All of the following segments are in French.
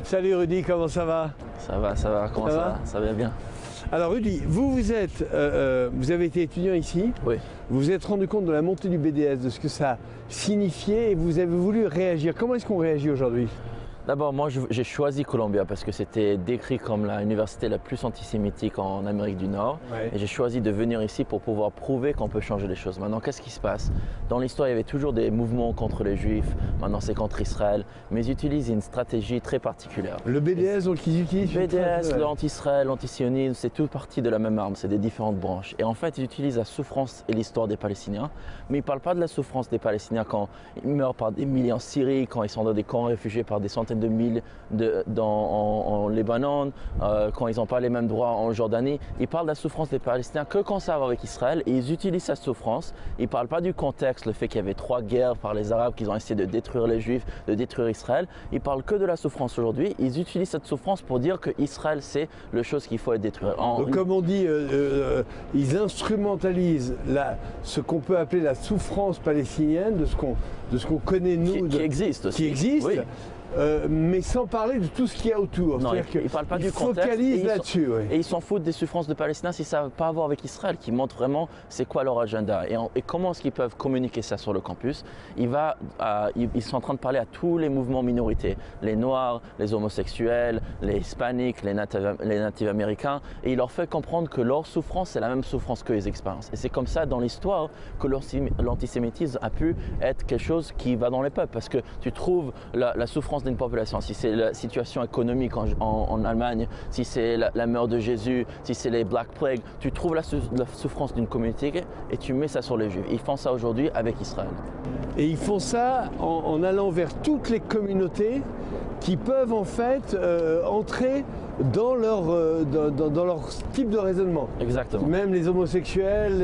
Salut Rudy, comment ça va? Ça va, comment ça va? Ça va bien. Alors Rudy, vous avez été étudiant ici, Oui. vous vous êtes rendu compte de la montée du BDS, de ce que ça signifiait et vous avez voulu réagir. Comment est-ce qu'on réagit aujourd'hui? D'abord, moi j'ai choisi Columbia parce que c'était décrit comme l'université la plus antisémitique en Amérique du Nord. Ouais. Et j'ai choisi de venir ici pour pouvoir prouver qu'on peut changer les choses. Maintenant, qu'est-ce qui se passe? Dans l'histoire, il y avait toujours des mouvements contre les Juifs, maintenant c'est contre Israël, mais ils utilisent une stratégie très particulière. Le BDS, donc ils utilisent... Le BDS, l'anti-Israël, l'antisionisme, c'est tout parti de la même arme, c'est des différentes branches. Et en fait, ils utilisent la souffrance et l'histoire des Palestiniens, mais ils ne parlent pas de la souffrance des Palestiniens quand ils meurent par des milliers en Syrie, quand ils sont dans des camps réfugiés par des centaines de mille en Libanon, quand ils n'ont pas les mêmes droits en Jordanie. Ils parlent de la souffrance des Palestiniens que quand ça va avec Israël et ils utilisent cette souffrance. Ils ne parlent pas du contexte, le fait qu'il y avait 3 guerres par les Arabes, qu'ils ont essayé de détruire les Juifs, de détruire Israël. Ils parlent que de la souffrance aujourd'hui. Ils utilisent cette souffrance pour dire que Israël c'est le chose qu'il faut détruire. Donc, comme on dit, ils instrumentalisent ce qu'on peut appeler la souffrance palestinienne, de ce qu'on connaît nous. Qui existe aussi. Qui existe. Oui. Mais sans parler de tout ce qu'il y a autour. Non, ils ne parlent pas du contexte. Ils focalisent là-dessus. Et ils s'en foutent des souffrances de Palestiniens si ça ne veut pas avoir avec Israël, qui montre vraiment c'est quoi leur agenda et comment est-ce qu'ils peuvent communiquer ça sur le campus. Ils sont en train de parler à tous les mouvements minorités, les Noirs, les homosexuels, les Hispaniques, les natifs américains, et il leur fait comprendre que leur souffrance c'est la même souffrance que les expériences. Et c'est comme ça dans l'histoire que l'antisémitisme a pu être quelque chose qui va dans les peuples, parce que tu trouves la souffrance d'une population, si c'est la situation économique en Allemagne, si c'est la mort de Jésus, si c'est les Black Plague, tu trouves la souffrance d'une communauté et tu mets ça sur les Juifs. Ils font ça aujourd'hui avec Israël. Et ils font ça en allant vers toutes les communautés qui peuvent en fait entrer dans leur type de raisonnement. Exactement. Même les homosexuels,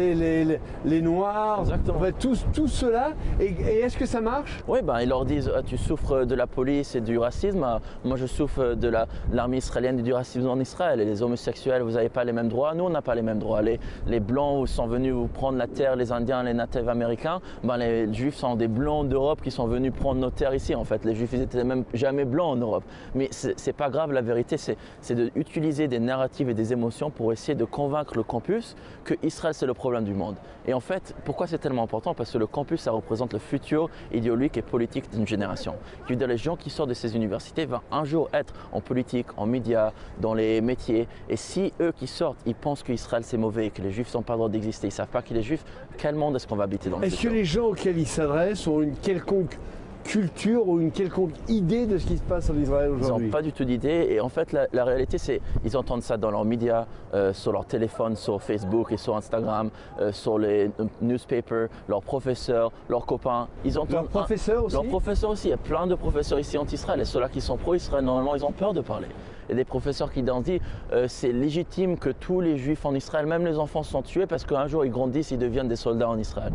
les noirs, exactement. En fait, tout cela. Et est-ce que ça marche? Oui, ils leur disent tu souffres de la police et du racisme, moi je souffre de l'armée israélienne et du racisme en Israël. Et les homosexuels, vous n'avez pas les mêmes droits, nous on n'a pas les mêmes droits. Les blancs sont venus vous prendre la terre, les indiens, les natifs américains, les juifs sont des blancs d'Europe qui sont venus prendre nos terres ici en fait. Les juifs ils étaient même jamais blancs en Europe. Mais c'est pas grave, la vérité c'est d'utiliser des narratives et des émotions pour essayer de convaincre le campus que Israël c'est le problème du monde. Et en fait, pourquoi c'est tellement important? Parce que le campus ça représente le futur idéologique et politique d'une génération. Qui veut dire les gens qui sortent de ces universités vont un jour être en politique, en médias, dans les métiers. Et si eux qui sortent, ils pensent qu'Israël c'est mauvais et que les Juifs n'ont pas le droit d'exister, ils ne savent pas qu'il est Juif, quel monde est-ce qu'on va habiter dans le futur? Est-ce que les gens auxquels ils s'adressent ont une quelconque culture ou une quelconque idée de ce qui se passe en Israël aujourd'hui? Ils n'ont pas du tout d'idée et en fait la réalité c'est ils entendent ça dans leurs médias, sur leur téléphone, sur Facebook et sur Instagram, sur les newspapers, leurs professeurs, leurs copains. Ils entendent leurs professeurs aussi? Leurs professeurs aussi, il y a plein de professeurs ici anti-Israël et ceux-là qui sont pro-Israël, normalement ils ont peur de parler. Il y a des professeurs qui disent c'est légitime que tous les juifs en Israël, même les enfants sont tués parce qu'un jour ils grandissent, ils deviennent des soldats en Israël.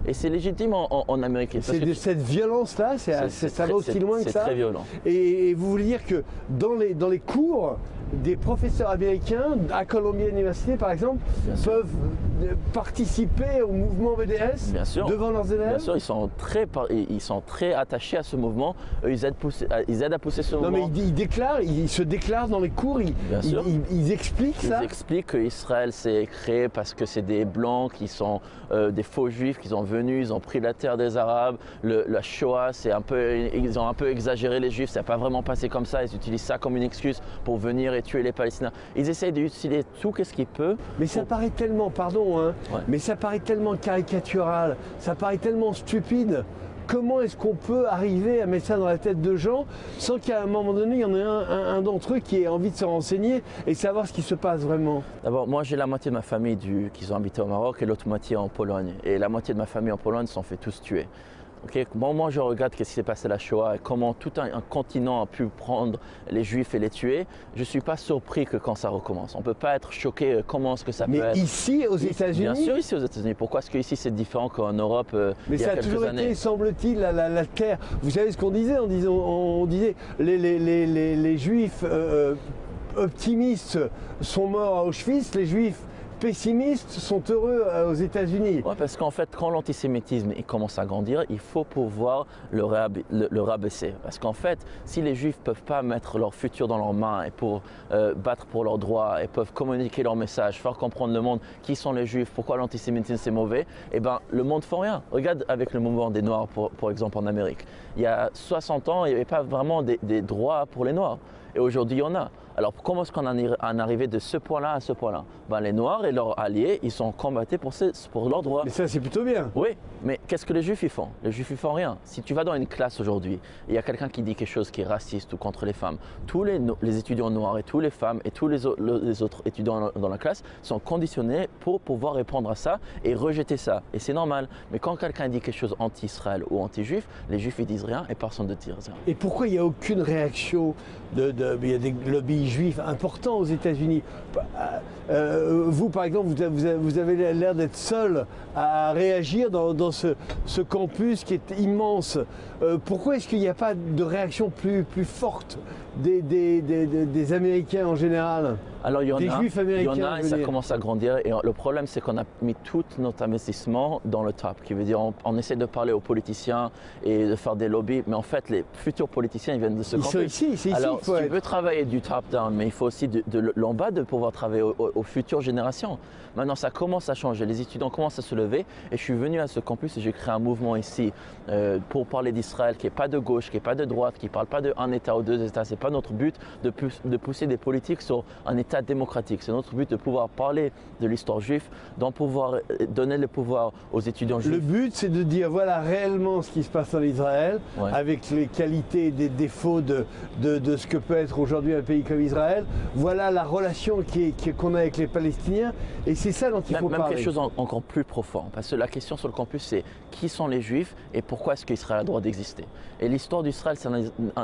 Et c'est légitime en Amérique. C'est de cette violence-là, ça va aussi loin que ça. C'est très violent. Et vous voulez dire que dans les cours, des professeurs américains à Columbia University par exemple peuvent participer au mouvement BDS devant leurs élèves? Bien sûr, ils sont très attachés à ce mouvement. Ils aident à pousser ce mouvement. Non mais ils se déclarent dans les cours, ils expliquent ça? Ils expliquent qu'Israël s'est créé parce que c'est des blancs qui sont des faux juifs qui sont venus, ils ont pris la terre des Arabes. La Shoah, ils ont un peu exagéré les juifs, ça n'a pas vraiment passé comme ça. Ils utilisent ça comme une excuse pour venir et tuer les Palestiniens. Ils essayent d'utiliser tout ce qu'ils peuvent. Mais ça paraît tellement, mais ça paraît tellement caricatural, ça paraît tellement stupide. Comment est-ce qu'on peut arriver à mettre ça dans la tête de gens sans qu'à un moment donné, il y en ait un d'entre eux qui ait envie de se renseigner et savoir ce qui se passe vraiment? D'abord, moi j'ai la moitié de ma famille qui ont habité au Maroc et l'autre moitié en Pologne. Et la moitié de ma famille en Pologne s'en fait tous tuer. Okay. Bon, moi je regarde ce qui s'est passé à la Shoah et comment tout un continent a pu prendre les Juifs et les tuer. Je ne suis pas surpris que quand ça recommence. On ne peut pas être choqué comment est-ce que ça peut être. Mais ici aux États-Unis? Bien sûr ici aux États-Unis. Pourquoi est-ce qu'ici c'est différent qu'en Europe mais il y a quelques années? Mais ça a toujours été, semble-t-il, la terre. Vous savez ce qu'on disait? On disait les Juifs optimistes sont morts à Auschwitz, les Juifs pessimistes sont heureux aux États-Unis. Oui, parce qu'en fait, quand l'antisémitisme commence à grandir, il faut pouvoir le rabaisser. Parce qu'en fait, si les Juifs ne peuvent pas mettre leur futur dans leurs mains et pour battre pour leurs droits et peuvent communiquer leur message, faire comprendre le monde qui sont les Juifs, pourquoi l'antisémitisme c'est mauvais, eh ben, le monde ne fait rien. Regarde avec le mouvement des Noirs, pour exemple, en Amérique. Il y a 60 ans, il n'y avait pas vraiment des droits pour les Noirs. Et aujourd'hui, il y en a. Alors comment est-ce qu'on en est arrivé de ce point-là à ce point-là? Ben, les Noirs et leurs alliés, ils sont combattus pour leurs droits. Mais ça, c'est plutôt bien. Oui, mais qu'est-ce que les Juifs ils font? Les Juifs ils font rien. Si tu vas dans une classe aujourd'hui, et il y a quelqu'un qui dit quelque chose qui est raciste ou contre les femmes, tous les étudiants noirs et toutes les femmes et tous les autres étudiants dans la classe sont conditionnés pour pouvoir répondre à ça et rejeter ça. Et c'est normal. Mais quand quelqu'un dit quelque chose anti-Israël ou anti-Juif, les Juifs ils disent rien et personne ne dit rien. Et pourquoi il n'y a aucune réaction il y a des lobbies juifs importants aux États-Unis? Vous, par exemple, vous avez l'air d'être seul à réagir dans ce campus qui est immense. Pourquoi est-ce qu'il n'y a pas de réaction plus forte des Américains en général? Alors il y en des Juifs américains, il y en a et ça commence à grandir. Et le problème, c'est qu'on a mis tout notre investissement dans le top, qui veut dire on essaie de parler aux politiciens et de faire des lobbies, mais en fait, les futurs politiciens ils viennent de ce campus. Ils sont ici, Alors, si tu veux travailler du top-down, mais il faut aussi de l'en bas de pouvoir travailler aux futures générations. Maintenant, ça commence à changer. Les étudiants commencent à se lever et je suis venu à ce campus et j'ai créé un mouvement ici pour parler d'Israël qui n'est pas de gauche, qui n'est pas de droite, qui ne parle pas d'un État ou deux États. Ce n'est pas notre but de pousser des politiques sur un État démocratique. C'est notre but de pouvoir parler de l'histoire juive, d'en pouvoir donner le pouvoir aux étudiants juifs. Le but, c'est de dire voilà réellement ce qui se passe en Israël, Ouais. avec les qualités et des défauts de ce que peut être aujourd'hui un pays comme Israël. Voilà la relation qu'on a avec les Palestiniens. Et c'est ça dont il faut Même parler. quelque chose encore plus profond. Parce que la question sur le campus, c'est qui sont les Juifs et pourquoi est-ce qu'Israël a le droit d'exister? Et l'histoire d'Israël,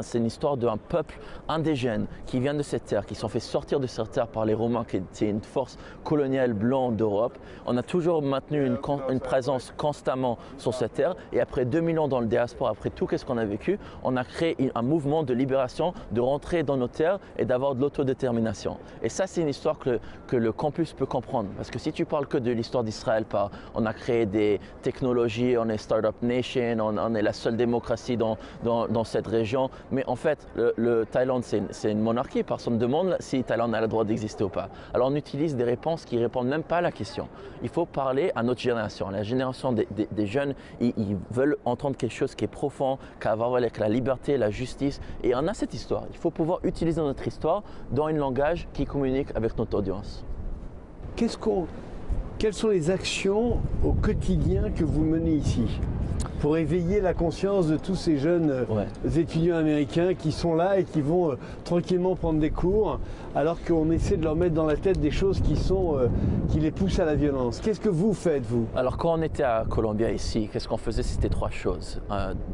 c'est une histoire d'un peuple indigène qui vient de cette terre, qui sont fait sortir de cette terre par les Romains, qui étaient une force coloniale blanche d'Europe. On a toujours maintenu une présence constamment sur cette terre. Et après 2000 ans dans le diaspora, après tout ce qu'on a vécu, on a créé un mouvement de libération, de rentrer dans nos terres et d'avoir de l'autodétermination. Et ça, c'est une histoire que le campus peut comprendre. Parce que si tu parles que de l'histoire d'Israël, on a créé des technologies, on est Startup Nation, on est la seule démocratie dans cette région. Mais en fait, le Thaïlande, c'est une monarchie. Personne ne demande si Thaïlande a le droit d'exister ou pas. Alors on utilise des réponses qui ne répondent même pas à la question. Il faut parler à notre génération. La génération des jeunes, ils veulent entendre quelque chose qui est profond, qui a à voir avec la liberté, la justice. Et on a cette histoire. Il faut pouvoir utiliser notre histoire dans un langage qui communique avec notre audience. Quelles sont les actions au quotidien que vous menez ici pour éveiller la conscience de tous ces jeunes étudiants américains qui sont là et qui vont tranquillement prendre des cours alors qu'on essaie de leur mettre dans la tête des choses qui les poussent à la violence? Qu'est-ce que vous faites, vous? Alors quand on était à Columbia ici, qu'est-ce qu'on faisait? C'était trois choses.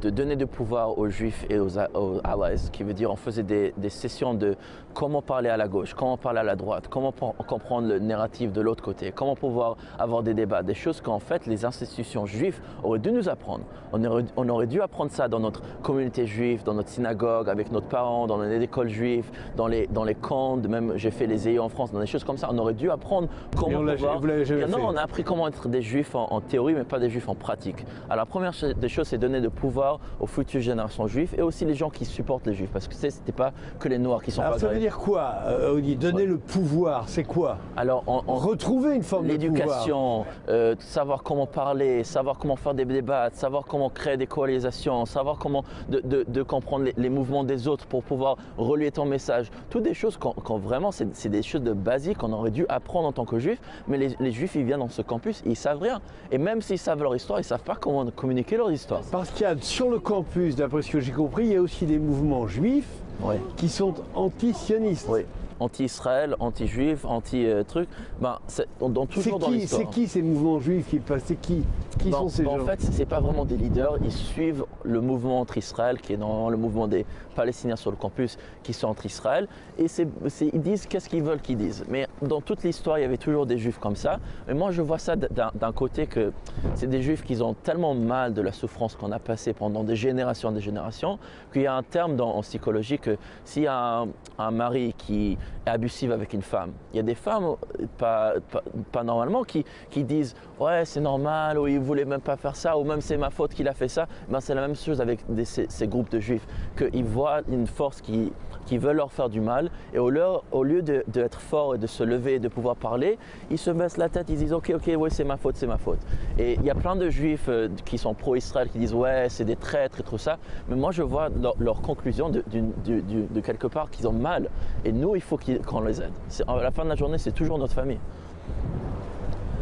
De donner du pouvoir aux Juifs et aux allies, qui veut dire on faisait des sessions de comment parler à la gauche, comment parler à la droite, comment comprendre le narratif de l'autre côté, comment pouvoir avoir des débats, des choses qu'en fait les institutions juives auraient dû nous apprendre. On aurait dû apprendre ça dans notre communauté juive, dans notre synagogue, avec nos parents, dans les écoles juives, dans les camps, même j'ai fait les EO en France, dans des choses comme ça. On aurait dû apprendre comment pouvoir... Vous l'avez jamais fait. Non, on a appris comment être des juifs en théorie, mais pas des juifs en pratique. Alors la première des choses, c'est donner du pouvoir aux futures générations juives et aussi les gens qui supportent les juifs, parce que c'était pas que les noirs qui sont Alors pas ça veut dire quoi, Audi? Donner le pouvoir, c'est quoi? Alors retrouver une forme de pouvoir. L'éducation, savoir comment parler, savoir comment faire des débats, savoir comment créer des coalisations, savoir comment de comprendre les mouvements des autres pour pouvoir relier ton message. Toutes des choses quand vraiment c'est des choses de basiques qu'on aurait dû apprendre en tant que juifs, mais les juifs ils viennent dans ce campus, ils savent rien. Et même s'ils savent leur histoire, ils savent pas comment communiquer leur histoire. Parce qu'il y a sur le campus, d'après ce que j'ai compris, il y a aussi des mouvements juifs qui sont anti-sionistes. Oui. Anti-Israël, anti-juif, anti-truc, toujours dans l'histoire. C'est qui ces mouvements juifs qui passent? C'est qui sont ces gens? En fait, c'est pas vraiment des leaders, ils suivent le mouvement entre-Israël qui est dans le mouvement des Palestiniens sur le campus qui sont entre Israël et ils disent qu'est-ce qu'ils veulent qu'ils disent. Mais dans toute l'histoire, il y avait toujours des juifs comme ça. Mais moi, je vois ça d'un côté que c'est des juifs qui ont tellement mal de la souffrance qu'on a passée pendant des générations, qu'il y a un terme en psychologie que s'il y a un mari qui est abusif avec une femme, il y a des femmes, pas normalement, qui disent « ouais, c'est normal » ou « il ne voulait même pas faire ça » ou même « c'est ma faute qu'il a fait ça ». Ben, c'est la même chose avec ces groupes de juifs, qu'ils voient une force qui veut leur faire du mal et au lieu d'être fort et de se lever et de pouvoir parler, ils se baissent la tête, ils disent ok, ouais, c'est ma faute, c'est ma faute. Et il y a plein de juifs qui sont pro-Israël qui disent ouais, c'est des traîtres et tout ça, mais moi je vois leur conclusion de quelque part qu'ils ont mal et nous il faut qu'on les aide. À la fin de la journée, c'est toujours notre famille.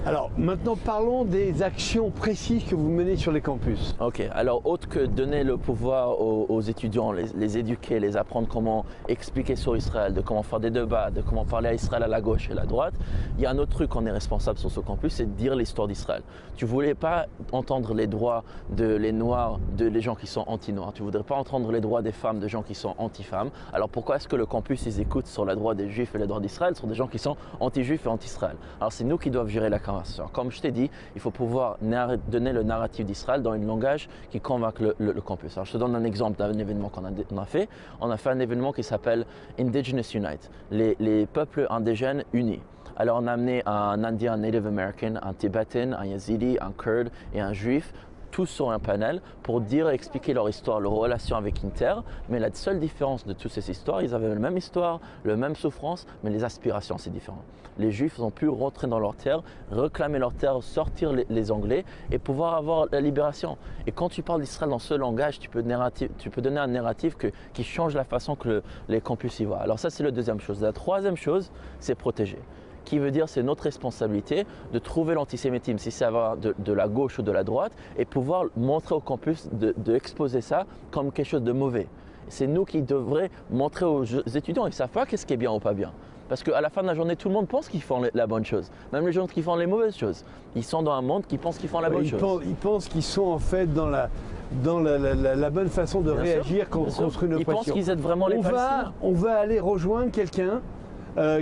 Alors maintenant parlons des actions précises que vous menez sur les campus. Ok, alors autre que donner le pouvoir aux étudiants, les éduquer, les apprendre comment expliquer sur Israël, de comment faire des débats, de comment parler à Israël à la gauche et à la droite, il y a un autre truc qu'on est responsable sur ce campus, c'est de dire l'histoire d'Israël. Tu ne voulais pas entendre les droits les Noirs, les gens qui sont anti-noirs, tu ne voudrais pas entendre les droits des femmes, de gens qui sont anti-femmes. Alors pourquoi est-ce que le campus, ils écoutent sur les droits des juifs et les droits d'Israël, sur des gens qui sont anti-juifs et anti-Israël? Alors c'est nous qui devons gérer la conversation. Comme je t'ai dit, il faut pouvoir donner le narratif d'Israël dans un langage qui convainc le campus. Alors je te donne un exemple d'un événement qu'on a fait. On a fait un événement qui s'appelle Indigenous Unite, les peuples indigènes unis. Alors on a amené un Indien, un Native American, un Tibetan, un Yazidi, un Kurd et un Juif, tous sur un panel pour dire et expliquer leur histoire, leur relation avec Inter. Mais la seule différence de toutes ces histoires, ils avaient la même histoire, la même souffrance, mais les aspirations, c'est différent. Les Juifs ont pu rentrer dans leur terre, réclamer leur terre, sortir les Anglais et pouvoir avoir la libération. Et quand tu parles d'Israël dans ce langage, tu peux donner un narratif qui change la façon que les campus y voient. Alors ça, c'est la deuxième chose. La troisième chose, c'est protéger. Qui veut dire c'est notre responsabilité de trouver l'antisémitisme, si ça va de la gauche ou de la droite, et pouvoir montrer au campus d'exposer ça comme quelque chose de mauvais. C'est nous qui devrions montrer aux étudiants, ils ne savent pas qu'est-ce qui est bien ou pas bien. Parce qu'à la fin de la journée, tout le monde pense qu'ils font la bonne chose. Même les gens qui font les mauvaises choses. Ils sont dans un monde qui pense qu'ils font la bonne chose. Ils pensent qu'ils sont en fait dans la bonne façon de réagir contre une oppression. Ils pensent qu'ils aident vraiment les Palestiniens. On va aller rejoindre quelqu'un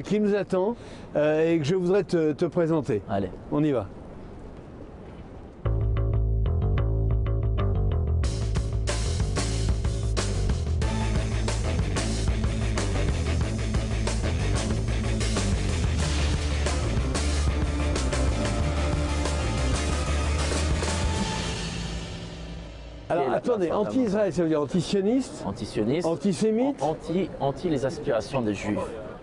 qui nous attend et que je voudrais te présenter. Allez. On y va. Alors attendez, anti-Israël, ça veut dire antisioniste, antisioniste, antisémite, anti les aspirations des Juifs.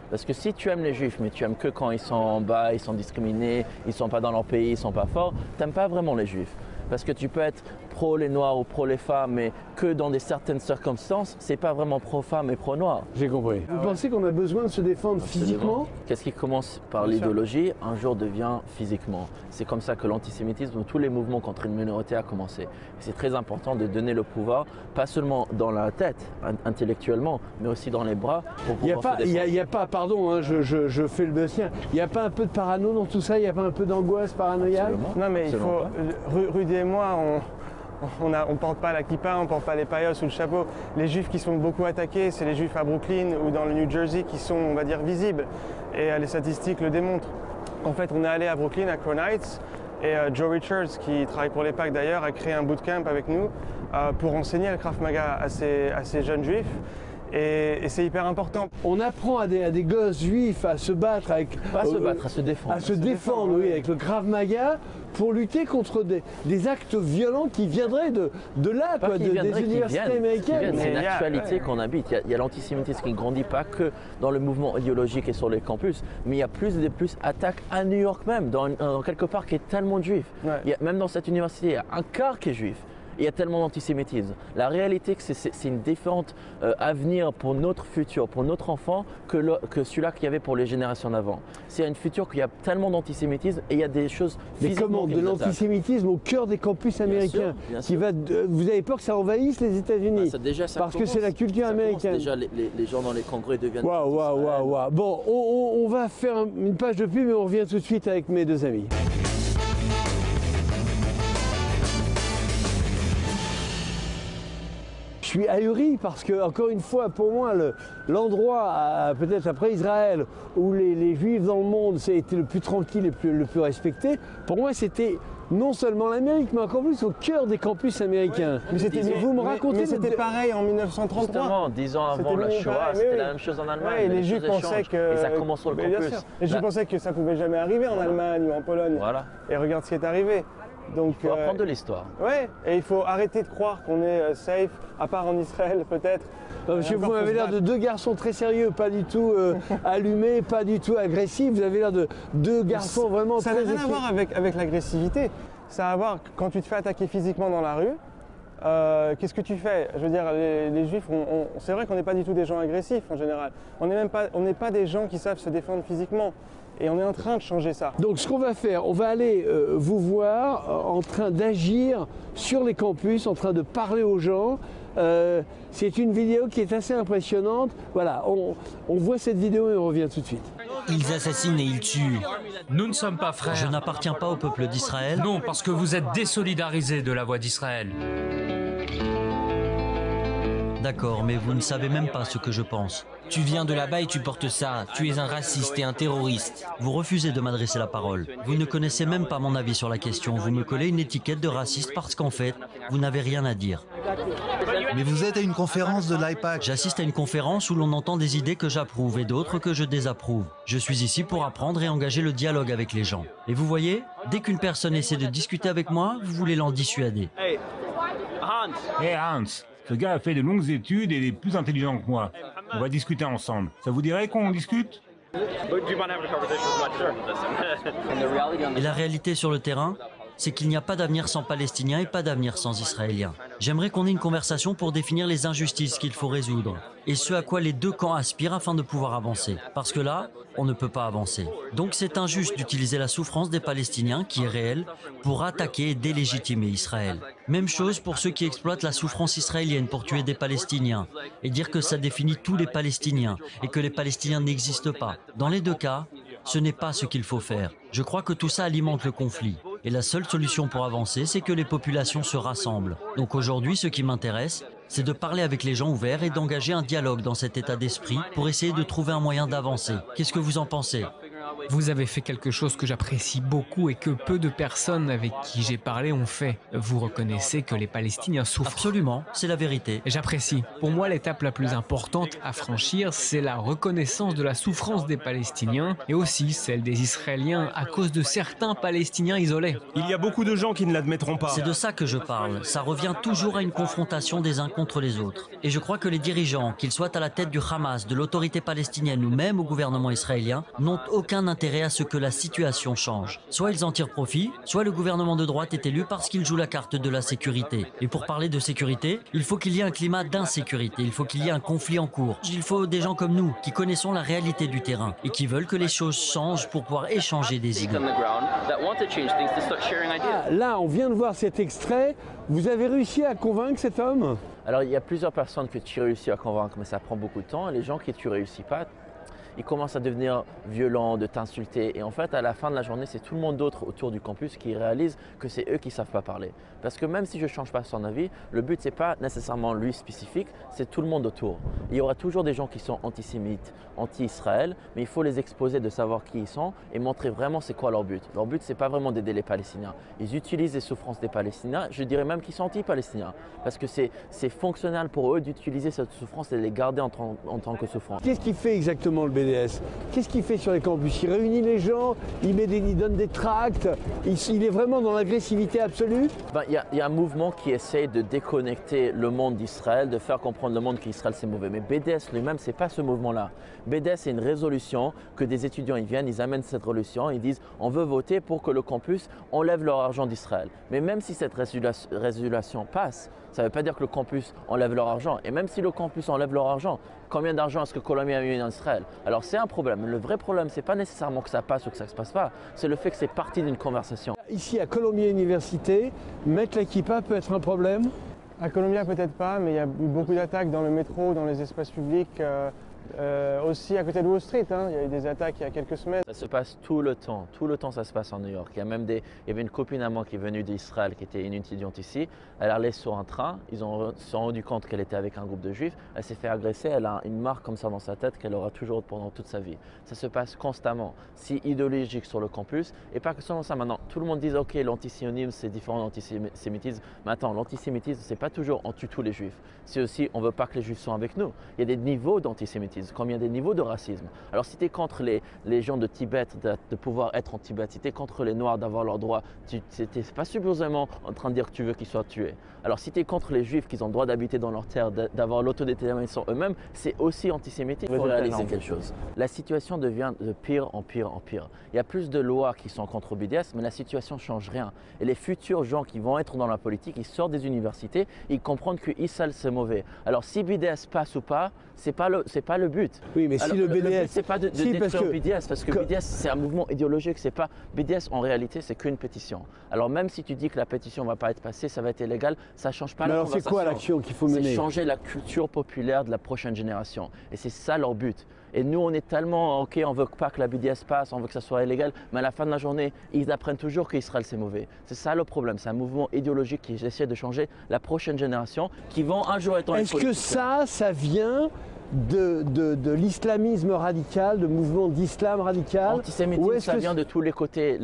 Parce que si tu aimes les Juifs, mais tu aimes que quand ils sont en bas, ils sont discriminés, ils ne sont pas dans leur pays, ils ne sont pas forts, tu n'aimes pas vraiment les Juifs. Parce que tu peux être pro les Noirs ou pro les femmes, mais que dans certaines circonstances, c'est pas vraiment pro-femme et pro-noir. J'ai compris. Vous pensez qu'on a besoin de se défendre physiquement? Qu'est-ce qui commence par l'idéologie, un jour devient physiquement. C'est comme ça que l'antisémitisme, tous les mouvements contre une minorité a commencé. C'est très important de donner le pouvoir, pas seulement dans la tête, intellectuellement, mais aussi dans les bras. Il n'y a pas, pardon, hein, je fais le dossier, il n'y a pas un peu de parano dans tout ça? Il n'y a pas un peu d'angoisse paranoïale? Non mais il faut, Rudy et moi, on ne porte pas la kippa, on ne porte pas les paillotes ou le chapeau. Les juifs qui sont beaucoup attaqués, c'est les juifs à Brooklyn ou dans le New Jersey qui sont, on va dire, visibles. Et les statistiques le démontrent. En fait, on est allé à Brooklyn, à Crown Heights, et Joe Richards, qui travaille pour les PAC d'ailleurs, a créé un bootcamp avec nous pour enseigner le Krav Maga à ces jeunes juifs. Et c'est hyper important. On apprend à des gosses juifs à se battre avec... Pas se battre, à se défendre. À se défendre, oui, avec le Krav Maga pour lutter contre des actes violents qui viendraient de là, quoi, des universités américaines. C'est une actualité qu'on habite. Il y a l'antisémitisme qui ne grandit pas que dans le mouvement idéologique et sur les campus, mais il y a plus d'attaques à New York même, dans quelque part qui est tellement de juifs. Ouais. Même dans cette université, il y a un quart qui est juif. Il y a tellement d'antisémitisme. La réalité, c'est une différente avenir pour notre futur, pour notre enfant, que celui-là qu'il y avait pour les générations d'avant. C'est un futur qu'il y a tellement d'antisémitisme et il y a des choses physiquement. Mais comment? De l'antisémitisme au cœur des campus américains. Bien sûr. Vous avez peur que ça envahisse les États-Unis? Parce que c'est la culture américaine. Déjà, les gens dans les congrès deviennent. Waouh. Bon, on va faire une page de pub, mais on revient tout de suite avec mes deux amis. Je suis ahuri parce que, encore une fois, pour moi, l'endroit, peut-être après Israël, où les Juifs dans le monde étaient le plus tranquille et le plus respecté, pour moi, c'était non seulement l'Amérique, mais encore plus au cœur des campus américains. Oui. Mais c'était pareil en 1933. Justement, 10 ans avant la Shoah, c'était la même chose en Allemagne. Ouais, les Juifs pensaient que... Et ça commence sur le campus. Les Juifs pensaient que ça ne pouvait jamais arriver en Allemagne ou en Pologne. Voilà. Et regarde ce qui est arrivé. Donc, il faut apprendre de l'histoire. Ouais, et il faut arrêter de croire qu'on est safe, à part en Israël peut-être. Monsieur, vous avez l'air de deux garçons très sérieux, pas du tout allumés, pas du tout agressifs. Vous avez l'air de deux garçons vraiment très... Ça n'a rien à voir avec l'agressivité. Ça a à voir quand tu te fais attaquer physiquement dans la rue. Qu'est-ce que tu fais? Je veux dire, les Juifs, c'est vrai qu'on n'est pas du tout des gens agressifs en général. On n'est pas des gens qui savent se défendre physiquement. Et on est en train de changer ça. Donc ce qu'on va faire, on va aller vous voir en train d'agir sur les campus, en train de parler aux gens. C'est une vidéo qui est assez impressionnante. Voilà, on voit cette vidéo et on revient tout de suite. Ils assassinent et ils tuent. Nous ne sommes pas frères. Je n'appartiens pas au peuple d'Israël. Non, parce que vous êtes désolidarisés de la voix d'Israël. D'accord, mais vous ne savez même pas ce que je pense. Tu viens de là-bas et tu portes ça. Tu es un raciste et un terroriste. Vous refusez de m'adresser la parole. Vous ne connaissez même pas mon avis sur la question. Vous me collez une étiquette de raciste parce qu'en fait, vous n'avez rien à dire. Mais vous êtes à une conférence de l'IPAC. J'assiste à une conférence où l'on entend des idées que j'approuve et d'autres que je désapprouve. Je suis ici pour apprendre et engager le dialogue avec les gens. Et vous voyez, dès qu'une personne essaie de discuter avec moi, vous voulez l'en dissuader. Hey Hans, ce gars a fait de longues études et est plus intelligent que moi. On va discuter ensemble. Ça vous dirait qu'on discute? Et la réalité sur le terrain, c'est qu'il n'y a pas d'avenir sans Palestiniens et pas d'avenir sans Israéliens. J'aimerais qu'on ait une conversation pour définir les injustices qu'il faut résoudre et ce à quoi les deux camps aspirent afin de pouvoir avancer. Parce que là, on ne peut pas avancer. Donc c'est injuste d'utiliser la souffrance des Palestiniens, qui est réelle, pour attaquer et délégitimer Israël. Même chose pour ceux qui exploitent la souffrance israélienne pour tuer des Palestiniens et dire que ça définit tous les Palestiniens et que les Palestiniens n'existent pas. Dans les deux cas, ce n'est pas ce qu'il faut faire. Je crois que tout ça alimente le conflit. Et la seule solution pour avancer, c'est que les populations se rassemblent. Donc aujourd'hui, ce qui m'intéresse, c'est de parler avec les gens ouverts et d'engager un dialogue dans cet état d'esprit pour essayer de trouver un moyen d'avancer. Qu'est-ce que vous en pensez ? Vous avez fait quelque chose que j'apprécie beaucoup et que peu de personnes avec qui j'ai parlé ont fait. Vous reconnaissez que les Palestiniens souffrent. Absolument, c'est la vérité. J'apprécie. Pour moi, l'étape la plus importante à franchir, c'est la reconnaissance de la souffrance des Palestiniens et aussi celle des Israéliens à cause de certains Palestiniens isolés. Il y a beaucoup de gens qui ne l'admettront pas. C'est de ça que je parle. Ça revient toujours à une confrontation des uns contre les autres. Et je crois que les dirigeants, qu'ils soient à la tête du Hamas, de l'autorité palestinienne ou même au gouvernement israélien, n'ont aucun intérêt à ce que la situation change. Soit ils en tirent profit, soit le gouvernement de droite est élu parce qu'il joue la carte de la sécurité. Et pour parler de sécurité, il faut qu'il y ait un climat d'insécurité, il faut qu'il y ait un conflit en cours. Il faut des gens comme nous, qui connaissons la réalité du terrain et qui veulent que les choses changent pour pouvoir échanger des idées. Là, on vient de voir cet extrait. Vous avez réussi à convaincre cet homme? Alors, il y a plusieurs personnes que tu réussis à convaincre, mais ça prend beaucoup de temps. Et les gens que tu ne réussis pas, ils commencent à devenir violents, de t'insulter. Et en fait, à la fin de la journée, c'est tout le monde d'autre autour du campus qui réalise que c'est eux qui ne savent pas parler. Parce que même si je ne change pas son avis, le but, ce n'est pas nécessairement lui spécifique, c'est tout le monde autour. Il y aura toujours des gens qui sont antisémites, anti-Israël, mais il faut les exposer, de savoir qui ils sont et montrer vraiment c'est quoi leur but. Leur but, ce n'est pas vraiment d'aider les Palestiniens. Ils utilisent les souffrances des Palestiniens, je dirais même qu'ils sont anti-Palestiniens. Parce que c'est fonctionnel pour eux d'utiliser cette souffrance et de les garder en tant que souffrance. Qu'est-ce qu'il fait exactement le BDS? Qu'est-ce qu'il fait sur les campus? Il réunit les gens, il donne des tracts, il est vraiment dans l'agressivité absolue? Il y a un mouvement qui essaie de déconnecter le monde d'Israël, de faire comprendre le monde qu'Israël c'est mauvais. Mais BDS lui-même, ce n'est pas ce mouvement-là. BDS, c'est une résolution que des étudiants ils viennent, ils amènent cette résolution, ils disent on veut voter pour que le campus enlève leur argent d'Israël. Mais même si cette résolution passe, ça ne veut pas dire que le campus enlève leur argent. Et même si le campus enlève leur argent, combien d'argent est-ce que Colombie a eu en Israël? Alors c'est un problème. Le vrai problème, ce n'est pas nécessairement que ça passe ou que ça ne se passe pas. C'est le fait que c'est partie d'une conversation. Ici à Columbia Université, mettre la kippa peut être un problème? À Columbia peut-être pas, mais il y a eu beaucoup d'attaques dans le métro, dans les espaces publics. Aussi à côté de Wall Street, hein, il y a eu des attaques il y a quelques semaines. Ça se passe tout le temps ça se passe en New York. Il y avait une copine à moi qui est venue d'Israël, qui était une étudiante ici. Elle allait sur un train, se sont rendu compte qu'elle était avec un groupe de juifs. Elle s'est fait agresser, elle a une marque comme ça dans sa tête qu'elle aura toujours pendant toute sa vie. Ça se passe constamment, si idéologique sur le campus. Et pas que seulement ça maintenant, tout le monde dit ok l'antisionisme c'est différent de l'antisémitisme. Mais attends, l'antisémitisme c'est pas toujours on tue tous les juifs. C'est aussi on veut pas que les juifs soient avec nous. Il y a des niveaux d'antisémitisme, comme il y a des niveaux de racisme. Alors si tu es contre les gens de Tibet de pouvoir être en Tibet, si tu es contre les Noirs d'avoir leurs droits, tu n'es pas supposément en train de dire que tu veux qu'ils soient tués. Alors si tu es contre les Juifs qui ont le droit d'habiter dans leur terre, d'avoir l'autodétermination eux-mêmes, c'est aussi antisémitique. Il faut réaliser quelque chose. La situation devient de pire en pire en pire. Il y a plus de lois qui sont contre BDS, mais la situation ne change rien. Et les futurs gens qui vont être dans la politique, ils sortent des universités, ils comprennent que Israël c'est mauvais. Alors si BDS passe ou pas, c'est pas le but. Oui, mais alors, si le BDS, but c'est pas de détruire BDS, parce que BDS c'est un mouvement idéologique. C'est pas BDS en réalité, c'est qu'une pétition. Alors même si tu dis que la pétition va pas être passée, ça va être illégal, ça change pas la conversation. Alors c'est quoi l'action qu'il faut mener? C'est changer la culture populaire de la prochaine génération. Et c'est ça leur but. Et nous, on est tellement, ok, on veut pas que la BDS passe, on veut que ça soit illégal, mais à la fin de la journée, ils apprennent toujours qu'Israël c'est mauvais. C'est ça le problème, c'est un mouvement idéologique qui essaie de changer la prochaine génération, qui vont un jour être en politique. Est-ce que ça vient de l'islamisme radical, de mouvement d'islam radical? L'antisémitisme, ça vient de tous les côtés.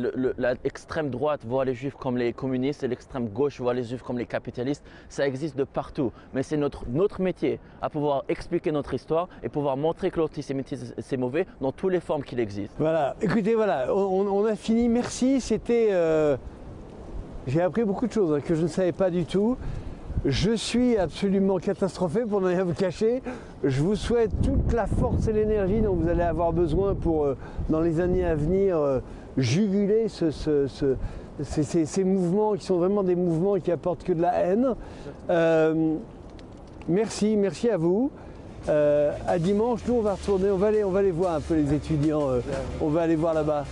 L'extrême droite voit les juifs comme les communistes et l'extrême gauche voit les juifs comme les capitalistes. Ça existe de partout. Mais c'est notre métier à pouvoir expliquer notre histoire et pouvoir montrer que l'antisémitisme c'est mauvais dans toutes les formes qu'il existe. Voilà, écoutez, voilà, on a fini. Merci, c'était... J'ai appris beaucoup de choses que je ne savais pas du tout. Je suis absolument catastrophé pour ne rien vous cacher. Je vous souhaite toute la force et l'énergie dont vous allez avoir besoin pour, dans les années à venir, juguler ces mouvements qui sont vraiment des mouvements qui apportent que de la haine. Merci à vous. À dimanche, nous on va retourner, on va aller voir un peu les étudiants, on va aller voir là-bas.